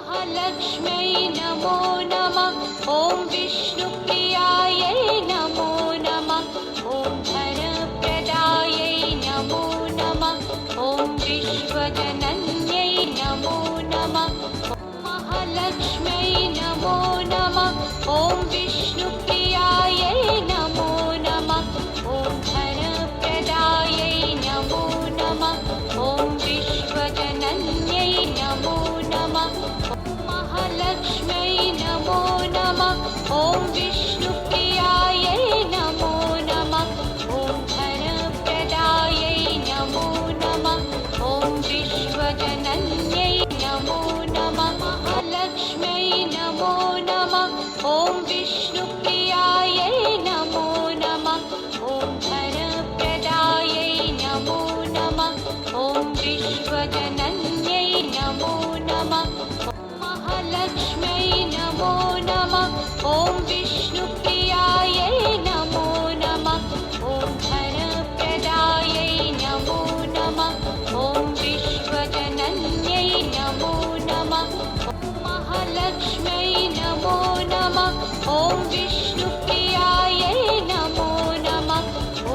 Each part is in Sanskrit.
महालक्ष्म्यै नमो नमः। ॐ विष्णुप्रियायै नमो नमः। ॐ धनप्रदायै नमो नमः। ॐ विश्वजनन्यै नमो नमः। महालक्ष्म्यै नमो नमः। ॐ विष्णुप्रियायै नमो नमः। ॐ धनप्रदायै नमो नमः। ॐ विश्वजनन्यै नमो नमः। महालक्ष्म्यै नमो नमः। ॐ विष्णुप्रियायै नमो नमः। ॐ धनप्रदायै नमो नमः। ॐ विश्वजनन्यै नमो नमः। महालक्ष्म्यै नमो नमः। ॐ विष्णुप्रियायै नमो नमः। ॐ धनप्रदायै नमो नमः। ॐ विश्वजनन्यै नमो नमः। महालक्ष्म्यै नमो नमः। ॐ विष्णुप्रियायै नमो नमः। ॐ धनप्रदायै नमो नमः। ॐ विश्वजनन्यै नमो नमः। महालक्ष्म्यै नमो नमः। ॐ विष्णुप्रियायै नमो नमः।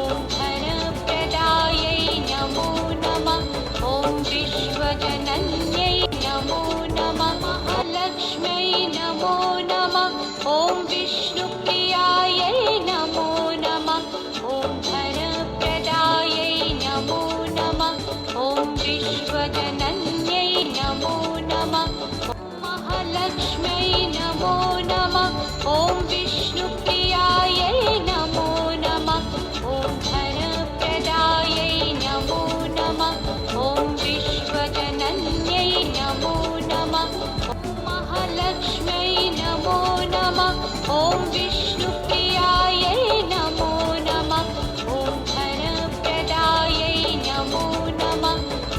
ॐ धनप्रदायै नमो नमः। ॐ विश्वजनन्यै नमो नमः। महालक्ष्म्यै नमो नमः। ॐ विष्णुप्रियायै नमो नमः। ॐ धनप्रदायै नमो नमः। ॐ विश्वजनन्यै नमो नमः। महालक्ष्म्यै नमो नमः। ॐ विष्णुप्रियायै नमो नमः। ॐ धनप्रदायै नमो नमः। ॐ विश्वजनन्यै नमो नमः। महालक्ष्म्यै नमो नमः। ॐ विष्णुप्रियायै नमो नमः। ॐ धनप्रदायै नमो नमः।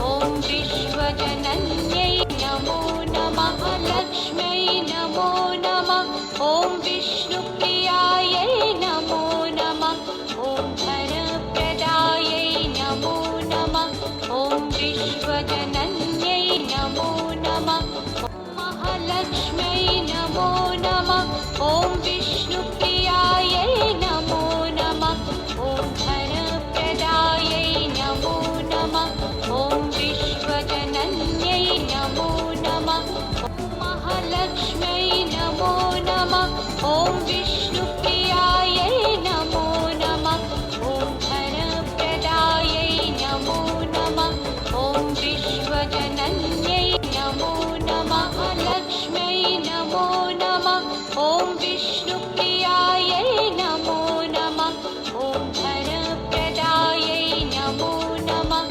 ॐ विश्वजनन्यै नमो नमः। महालक्ष्म्यै नमो नमः। ॐ विष्णुप्रियायै नमो नमः। ॐ धनप्रदायै नमो नमः। ॐ विश्वजनन्यै नमो नमः। महालक्ष्म्यै नमो नमः। ॐ विष्णुप्रियायै नमो नमः। ॐ धनप्रदायै नमो नमः। ॐ विश्वजनन्यै नमो नमः। महालक्ष्म्यै नमो नमः। ॐ विष्णुप्रियायै नमो नमः। ॐ धनप्रदायै नमो नमः। ॐ विश्वजनन्यै नमो नमः। महालक्ष्म्यै नमो नमः। ॐ विष्णुप्रियायै नमो नमः। ॐ धनप्रदायै नमो नमः।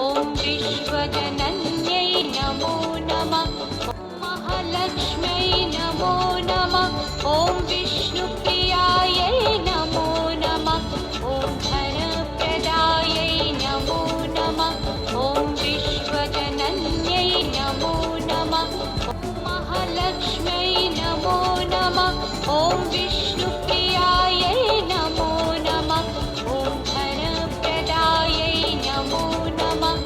ॐ विश्वजनन्यै नमो नमः। महालक्ष्म्यै नमो नमः। ॐ विष्णुप्रियायै नमो नमः। ॐ धनप्रदायै नमो नमः। ॐ विश्वजनन्यै नमो नमः। महालक्ष्म्यै नमो नमः। ॐ विष्णुप्रियायै नमो नमः। ॐ धनप्रदायै नमो नमः।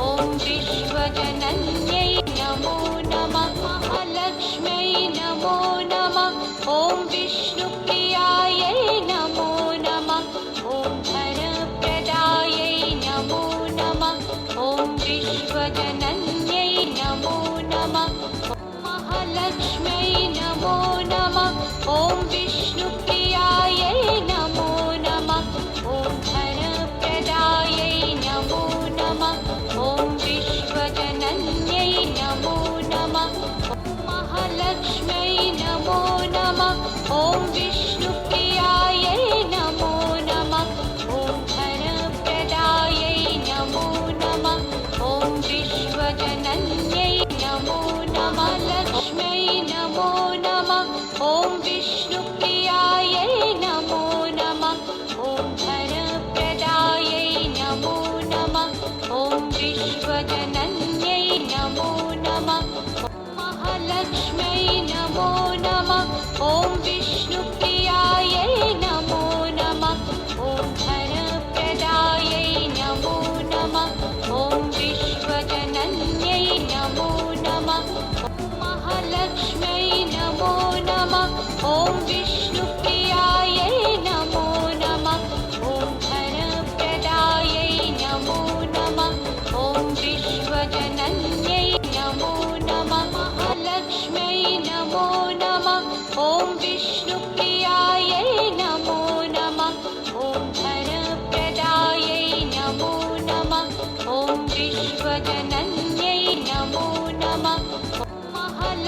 ॐ विश्वजनन्यै नमो नमः। महालक्ष्म्यै नमो नमः। ॐ विष्णुप्रियायै नमो नमः। ॐ धनप्रदायै नमो नमः। ॐ विश्वजनन्यै नमो नमः। महालक्ष्म्यै नमो नमः। ॐ विष्णुप्रियायै नमो नमः। ॐ धनप्रदायै नमो नमः। ॐ विश्वजनन्यै नमो नमः। महालक्ष्म्यै नमो नमः। ॐ विष्णुप्रियायै नमो नमः। ॐ धनप्रदायै नमो नमः। ॐ विश्वजनन्यै नमो नमः। लक्ष्म्यै नमो नमः। ॐ विष्णुप्रियायै नमो नमः। ॐ धनप्रदायै नमो नमः। ॐ विश्वजनन्यै नमो नमः। महालक्ष्म्यै नमो नमः। ॐ विष्णुप्रियायै नमो नमः। ॐ धनप्रदायै नमो नमः। ॐ विश्वजनन्यै नमो नमः। महालक्ष्म्यै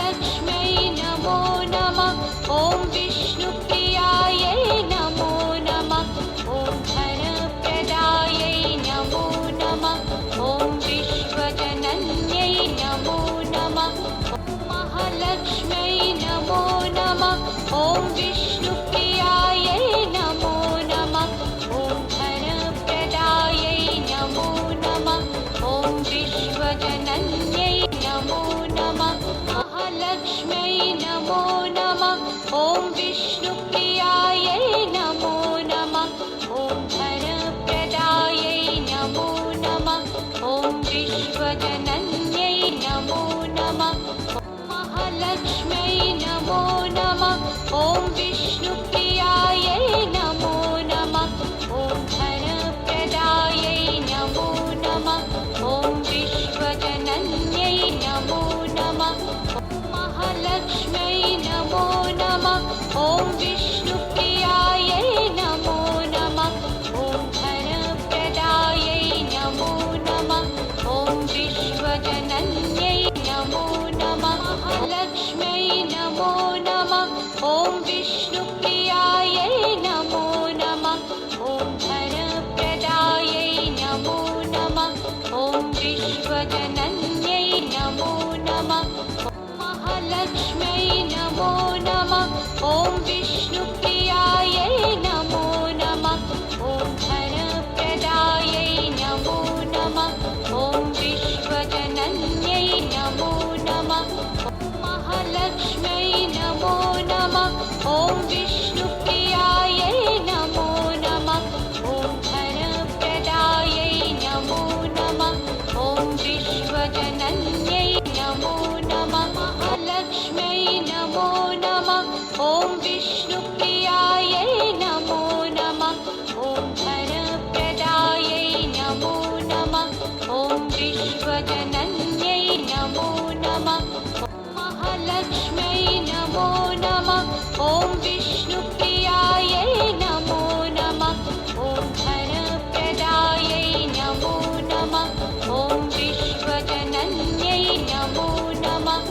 महालक्ष्म्यै नमो नमः। ॐ विष्णुप्रियायै नमो नमः। ॐ धनप्रदायै नमो नमः। ॐ विश्वजनन्यै नमो नमः। महालक्ष्म्यै नमो नमः। ॐ विष्णुप्रियायै नमो नमः। ॐ धनप्रदायै नमो नमः। ॐ विश्वजनन्यै नमो नमः। महालक्ष्म्यै नमो नमः। ॐ विष्णुप्रियायै नमो नमः। ॐ धनप्रदायै नमो नमः। ॐ विश्वजनन्यै नमो नमः। महालक्ष्म्यै नमो नमः। ॐ विष्णुप्रियायै नमो नमः। ॐ धनप्रदायै नमो नमः। ॐ विश्वजनन्यै नमो नमः। महालक्ष्म्यै नमो नमः। ॐ विष्णुप्रियायै नमो नमः। ॐ धनप्रदायै नमो नमः। ॐ विश्वजनन्यै नमो नमः। महालक्ष्म्यै नमो नमः। ॐ विष्णुप्रियायै नमो नमः। ॐ धनप्रदायै नमो नमः। ॐ विश्वजनन्यै नमो नमः। महालक्ष्म्यै नमो नमः। ॐ विष्णुप्रियायै नमो नमः। ॐ धनप्रदायै नमो नमः। ॐ विश्वजनन्यै नमो नमः। महालक्ष्म्यै नमो नमः। ॐ विष्णुप्रियायै नमो नमः। ॐ धनप्रदायै नमो नमः। ॐ विश्वजनन्यै नमो नमः। महालक्ष्म्यै नमो नमः। ॐ विष्णुप्रियायै नमो नमः। ॐ धनप्रदायै नमो नमः। ॐ विश्वजनन्यै नमो नमः। महालक्ष्म्यै नमो नमः। ॐ विष्णुप्रियायै नमो नमः। ॐ धनप्रदायै नमो नमः। ॐ विश्वजनन्यै नमो नमः।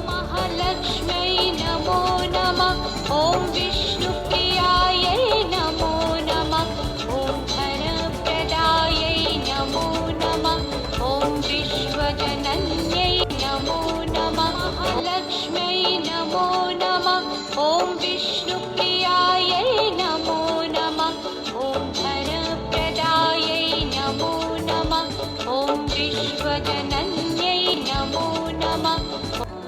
महालक्ष्म्यै नमो नमः। ॐ विष्णुप्रियायै नमो नमः। ॐ धनप्रदायै नमो नमः। ॐ विश्वजनन्यै नमो नमः। महालक्ष्म्यै नमो नमः। ॐ विष्णुप्रियायै नमो नमः। ॐ धनप्रदायै नमो नमः। ॐ विश्वजनन्यै नमो नमः।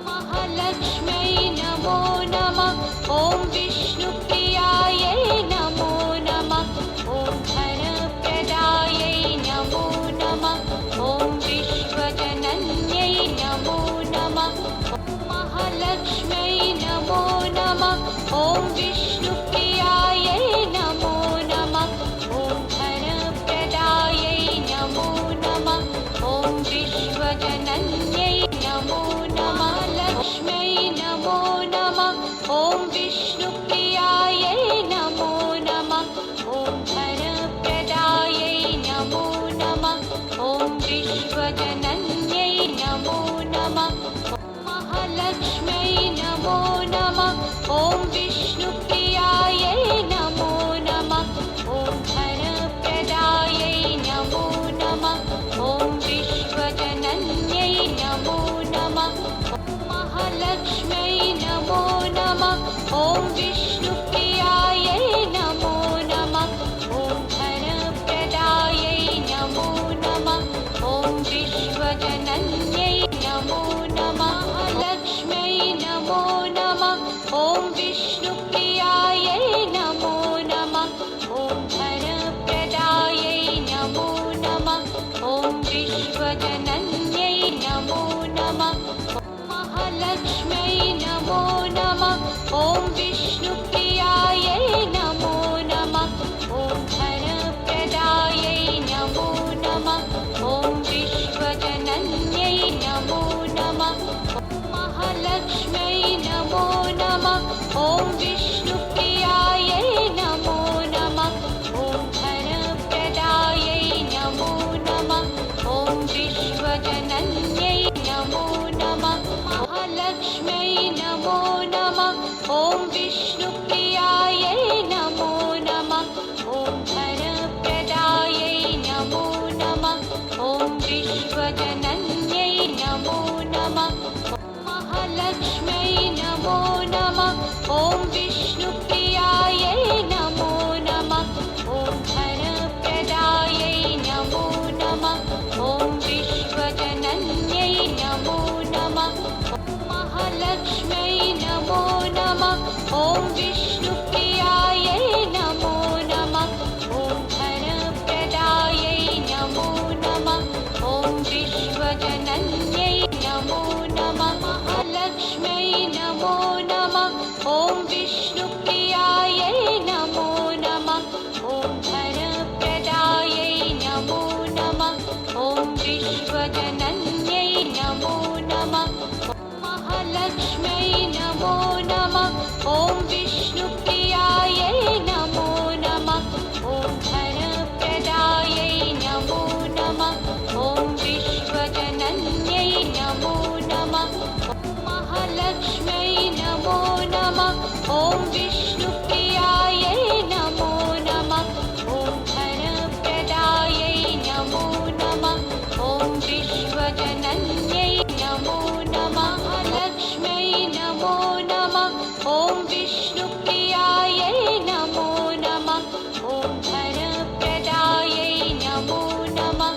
महालक्ष्म्यै नमो नमः। ॐ विष्णुप्रियायै नमो नमः। ॐ धनप्रदायै नमो नमः। ॐ विश्वजनन्यै नमो नमः। महालक्ष्म्यै नमो नमः। ॐ विष्णुप्रियायै नमो नमः। ॐ धनप्रदायै नमो नमः। ॐ विश्वजनन्यै नमो नमः। लक्ष्म्यै नमो नमः। ॐ विष्णुप्रियायै नमो नमः। ॐ धनप्रदायै नमो नमः। ॐ विश्वजनन्यै नमो नमः। महालक्ष्म्यै नमो नमः। ॐ विष्णुप्रियायै नमो नमः। ॐ धनप्रदायै नमो नमः। ॐ विश्वजनन्यै नमो नमः। महालक्ष्म्यै नमो नमः। ॐ विष्णुप्रियायै नमो नमः। ॐ धनप्रदायै नमो नमः। ॐ विश्वजनन्यै नमो नमः। महालक्ष्म्यै नमो नमः। ॐ विष्णुप्रियायै नमो नमः। ॐ धनप्रदायै नमो नमः। ॐ विश्वजनन्यै नमो नमः। महालक्ष्म्यै नमो नमः। ॐ विष्णुप्रियायै नमो नमः। ॐ धनप्रदायै नमो नमः। ॐ विश्वजनन्यै नमो नमः। महालक्ष्म्यै नमो नमः। ॐ महालक्ष्म्यै नमो नमः। ॐ विष्णुप्रियायै नमो नमः। ॐ धनप्रदायै नमो नमः। ॐ विश्वजनन्यै नमो नमः। महालक्ष्म्यै नमो नमः। ॐ विष्णुप्रियायै नमो नमः। ॐ धनप्रदायै नमो नमः। ॐ विश्वजनन्यै नमो नमः। महालक्ष्म्यै नमो नमः। ॐ विष्णुप्रियायै नमो नमः। ॐ धनप्रदायै नमो नमः। ॐ विश्वजनन्यै नमो नमः। महालक्ष्म्यै नमो नमः। ॐ विष्णुप्रियायै नमो नमः। ॐ धनप्रदायै नमो नमः। ॐ विश्वजनन्यै नमो नमः। महालक्ष्म्यै नमो नमः। ॐ विष्णुप्रियायै नमो नमः। ॐ धनप्रदायै नमो नमः। ॐ विश्वजनन्यै नमो नमः। महालक्ष्म्यै नमो नमः। ॐ विष्णुप्रियायै नमो नमः। ॐ धनप्रदायै नमो नमः।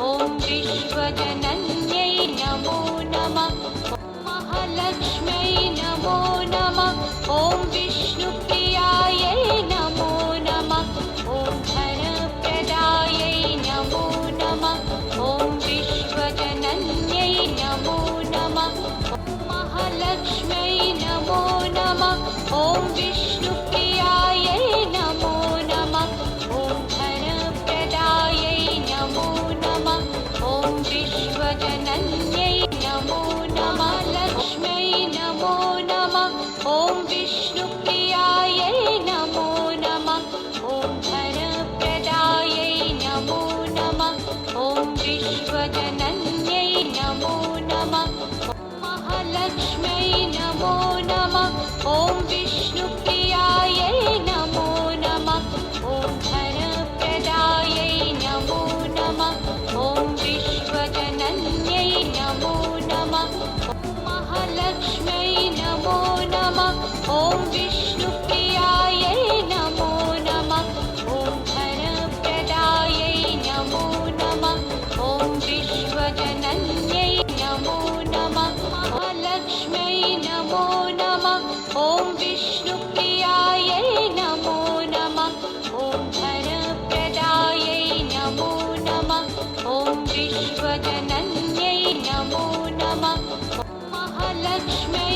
ॐ विश्वजनन्यै नमो नमः। महालक्ष्म्यै नमो नमः। ॐ विष्णुप्रियायै नमो नमः। ॐ धनप्रदायै नमो नमः। ॐ विश्वजनन्यै नमो नमः। महालक्ष्म्यै नमो नमः। ॐ विष्णुप्रियायै नमो नमः। ॐ धनप्रदायै नमो नमः। ॐ विश्वजनन्यै नमो नमः। लक्ष्म्यै नमो नमः। ॐ विष्णुप्रियायै नमो नमः। ॐ धनप्रदायै नमो नमः। ॐ विश्वजनन्यै नमो नमः। महालक्ष्म्यै नमो नमः। ॐ विष्णुप्रियायै नमो नमः। ॐ धनप्रदायै नमो नमः। ॐ विश्वजनन्यै नमो नमः। महालक्ष्म्यै नमो नमः। ॐ विष्णुप्रियायै नमो नमः। ॐ धनप्रदायै नमो नमः। ॐ विश्वजनन्यै नमो नमः। महालक्ष्म्यै नमो नमः। ॐ विष्णुप्रियायै नमो नमः। ॐ धनप्रदायै नमो नमः। ॐ विश्वजनन्यै नमो नमः। महालक्ष्म्यै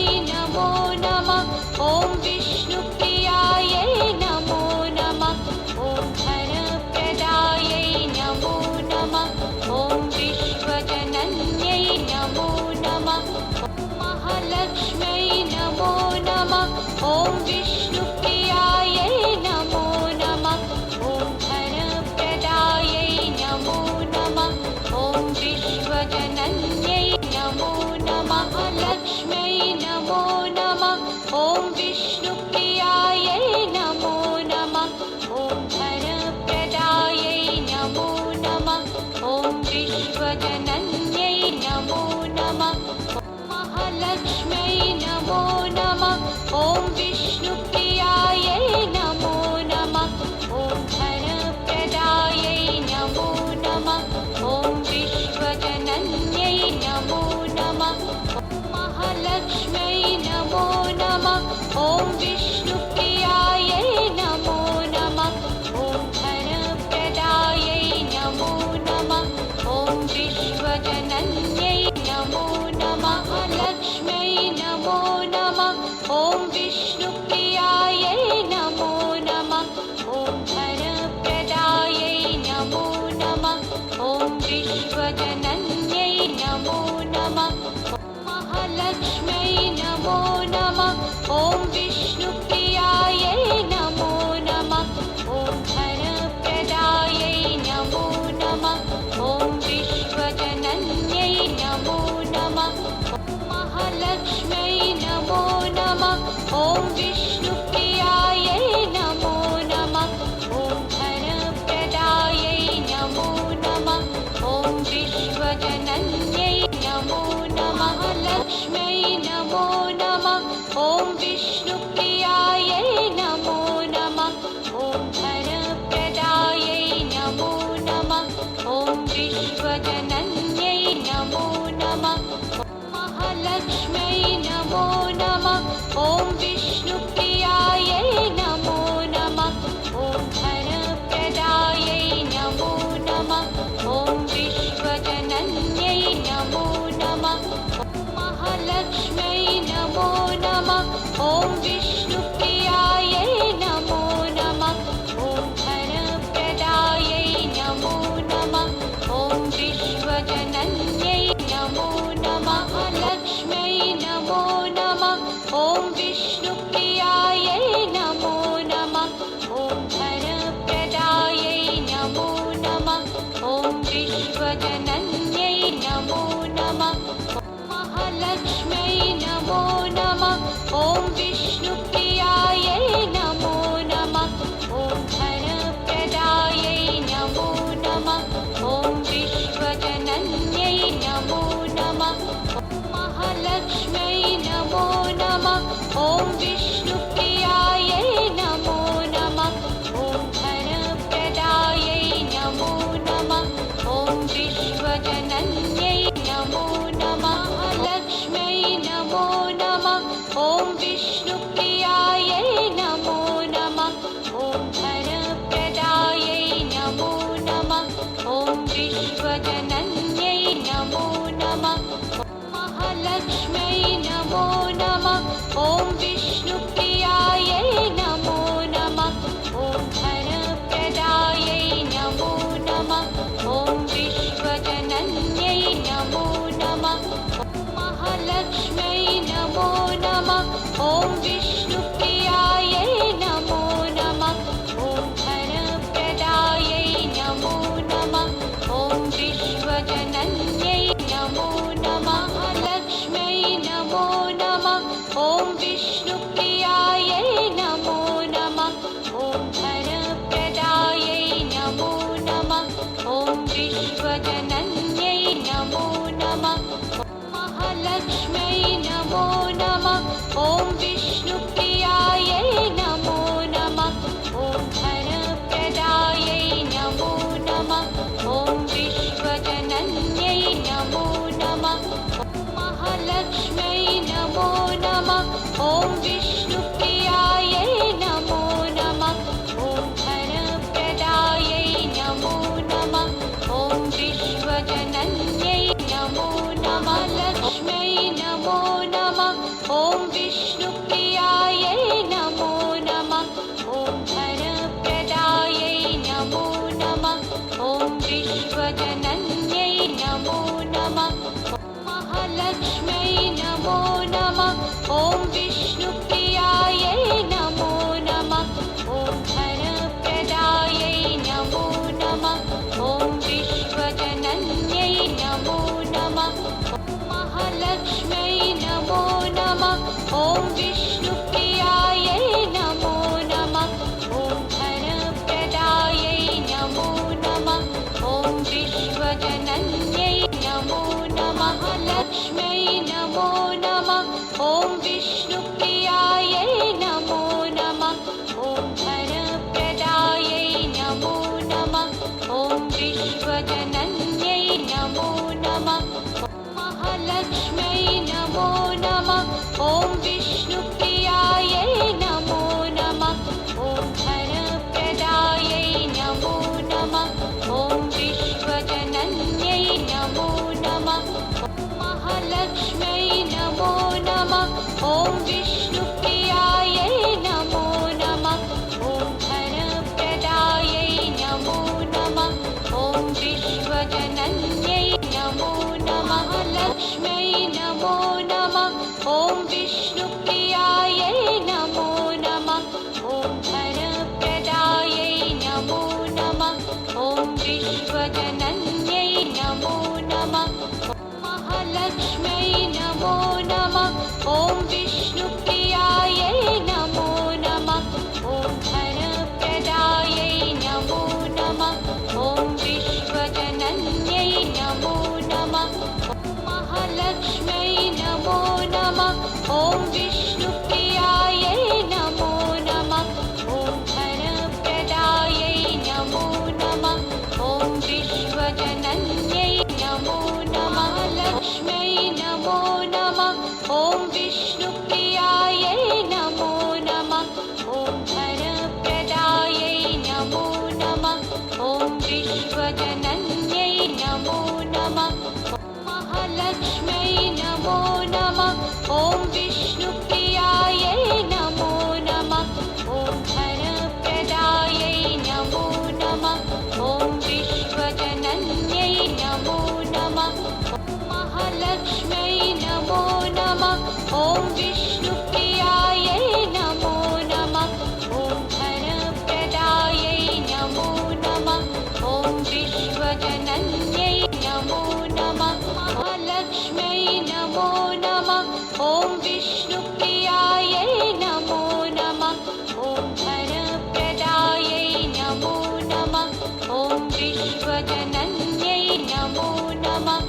ॐ विष्णुप्रियायै नमो नमः ॐ धनप्रदायै नमो नमः ॐ विश्वजनन्यै नमो नमः महालक्ष्म्यै नमो नमः ॐ विष्णुप्रियायै नमो नमः ॐ धनप्रदायै नमो नमः ॐ विश्वजनन्यै नमो नमः महालक्ष्म्यै नमो नमः ॐ विष्णुप्रियायै नमो नमः ॐ धनप्रदायै नमो नमः ॐ विश्वजनन्यै नमो नमः लक्ष्म्यै नमो नमः ॐ विष्णुप्रियायै नमो नमः ॐ धनप्रदायै नमो नमः ॐ विश्वजनन्यै नमो नमः महालक्ष्म्यै नमो नमः ॐ विष्णुप्रियायै नमो नमः ॐ धनप्रदायै नमो नमः ॐ विश्वजनन्यै नमो नमः महालक्ष्म्यै नमो नमः ॐ विष्णुप्रियायै नमो नमः ॐ धनप्रदायै नमो नमः ॐ विश्वजनन्यै नमो नमः लक्ष्म्यै नमो नमः ॐ विष्णुप्रियायै नमो नमः ॐ धनप्रदायै नमो नमः ॐ विश्वजनन्यै नमो नमः महालक्ष्म्यै नमो नमः ॐ विष्णुप्रियायै नमो नमः ॐ धनप्रदायै नमो नमः ॐ विश्वजनन्यै नमो नमः महालक्ष्म्यै नमो नमः ॐ विष्णुप्रियायै नमो नमः ॐ धनप्रदायै नमो नमः ॐ विश्वजनन्यै नमो नमः लक्ष्म्यै नमो नमः ॐ विष्णुप्रियायै नमो नमः ॐ धनप्रदायै नमो नमः ॐ विश्वजनन्यै नमो नमः महालक्ष्म्यै नमो नमः ॐ विष्णुप्रियायै नमो नमः ॐ धनप्रदायै नमो नमः ॐ विश्वजनन्यै नमो नमः महालक्ष्म्यै नमो नमः ॐ विष्णुप्रियायै नमो नमः ॐ धनप्रदायै नमो नमः ॐ विश्वजनन्यै नमो नमः लक्ष्म्यै नमो नमः ॐ विष्णुप्रियायै नमो नमः ॐ धनप्रदायै नमो नमः ॐ विश्वजनन्यै नमो नमः महालक्ष्म्यै नमो नमः ॐ विष्णुप्रियायै नमो नमः ॐ धनप्रदायै नमो नमः ॐ विश्वजनन्यै नमो नमः महालक्ष्म्यै नमो नमः ॐ विष्णुप्रियायै नमो नमः ॐ धनप्रदायै नमो नमः ॐ विश्वजनन्यै नमो नमः महालक्ष्म्यै नमो नमः ॐ विष्णुप्रियायै नमो नमः ॐ धनप्रदायै नमो नमः ॐ विश्वजनन्यै नमो नमः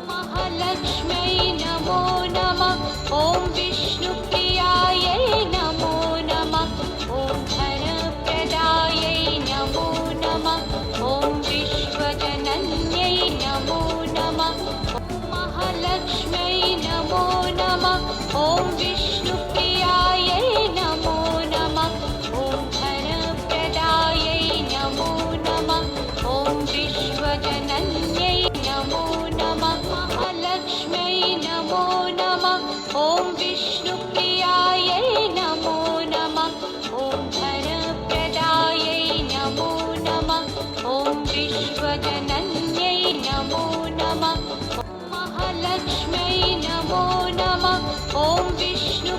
महालक्ष्म्यै नमो नमः ॐ विष्णुप्रियायै नमो नमः ॐ धनप्रदायै नमो नमः ॐ विश्वजनन्यै नमो नमः महालक्ष्म्यै नमो नमः ॐ विष्णुप्रियायै नमो नमः ॐ धनप्रदायै नमो नमः ॐ विश्वजनन्यै नमो नमः महालक्ष्म्यै नमो नमः ॐ विष्णुप्रियायै नमो नमः ॐ धनप्रदायै नमो नमः ॐ विश्वजनन्यै नमो नमः महालक्ष्म्यै नमो नमः ॐ विष्णु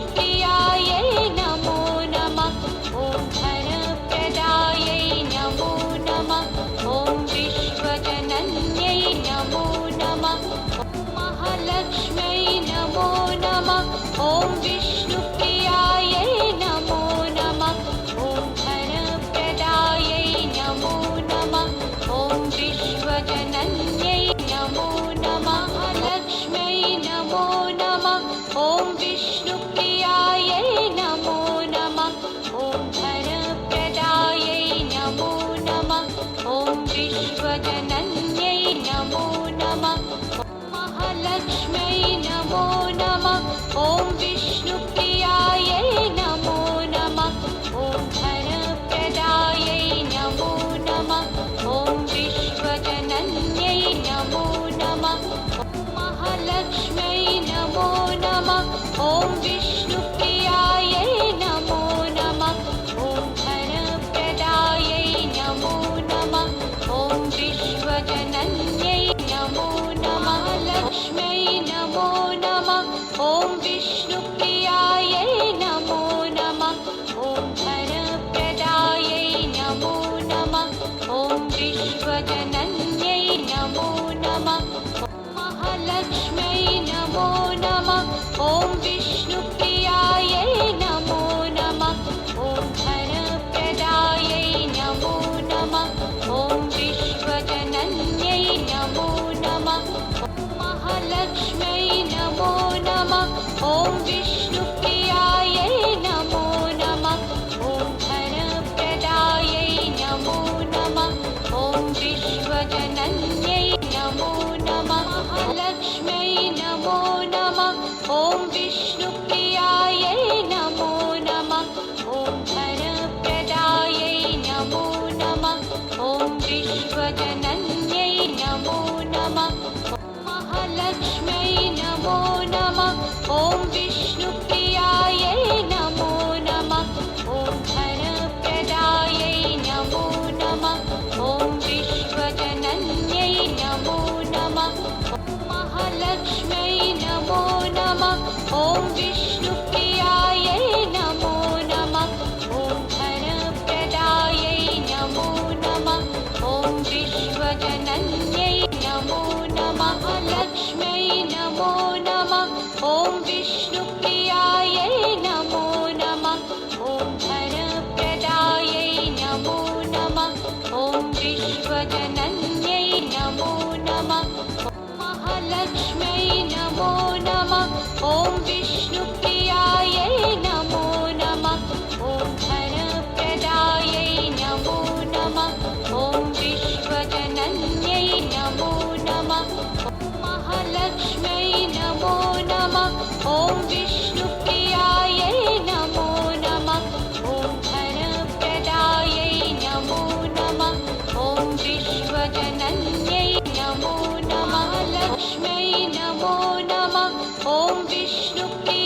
विष्णुप्रियायै नमो नमः ॐ धनप्रदायै नमो नमः ॐ विश्वजनन्यै नमो नमः महालक्ष्म्यै नमो नमः ॐ विष्णुप्रियायै नमो नमः ॐ धनप्रदायै नमो नमः ॐ विश्वजनन्यै नमो नमः महालक्ष्म्यै नमो नमः ॐ विष्णुप्रियायै नमो नमः ॐ धनप्रदायै नमो नमः ॐ विश्वजनन्यै नमो नमः लक्ष्म्यै नमो नमः ॐ विष्णुप्रियायै नमो नमः ॐ धनप्रदायै नमो नमः ॐ विश्वजनन्यै नमो नमः महालक्ष्म्यै नमो नमः ॐ विष्णुप्रियायै नमो नमः ॐ धनप्रदायै नमो नमः ॐ विश्वजनन्यै नमो नमः महालक्ष्म्यै नमो नमः ॐ विष्णुप्रियायै नमो नमः ॐ धनप्रदायै नमो नमः ॐ विश्वजनन्यै नमो नमः महालक्ष्म्यै नमो नमः ॐ विष्णुप्रियायै नमो नमः ॐ धनप्रदायै नमो नमः ॐ विश्वजनन्यै नमो नमः महालक्ष्म्यै नमो नमः ॐ विष्णुप्रियायै नमो नमः ॐ धनप्रदायै नमो नमः ॐ विश्वजनन्यै नमो नमः महालक्ष्म्यै नमो नमः ॐ विष्णुप्रियायै नमो नमः ॐ धनप्रदायै नमो नमः ॐ विश्वजनन्यै नमो नमः लक्ष्म्यै नमो नमः ॐ विष्णुप्रियायै नमो नमः ॐ धनप्रदायै नमो नमः ॐ विश्वजनन्यै नमो नमः महालक्ष्म्यै नमो नमः ॐ विष्णुप्रियायै नमो नमः ॐ धनप्रदायै नमो नमः ॐ विश्वजनन्यै नमो नमः महालक्ष्म्यै नमो नमः ॐ विष्णुप्रियायै नमो नमः ॐ धनप्रदायै नमो नमः ॐ विश्वजनन्यै नमो नमः लक्ष्म्यै नमो नमः ॐ विष्णुप्रियायै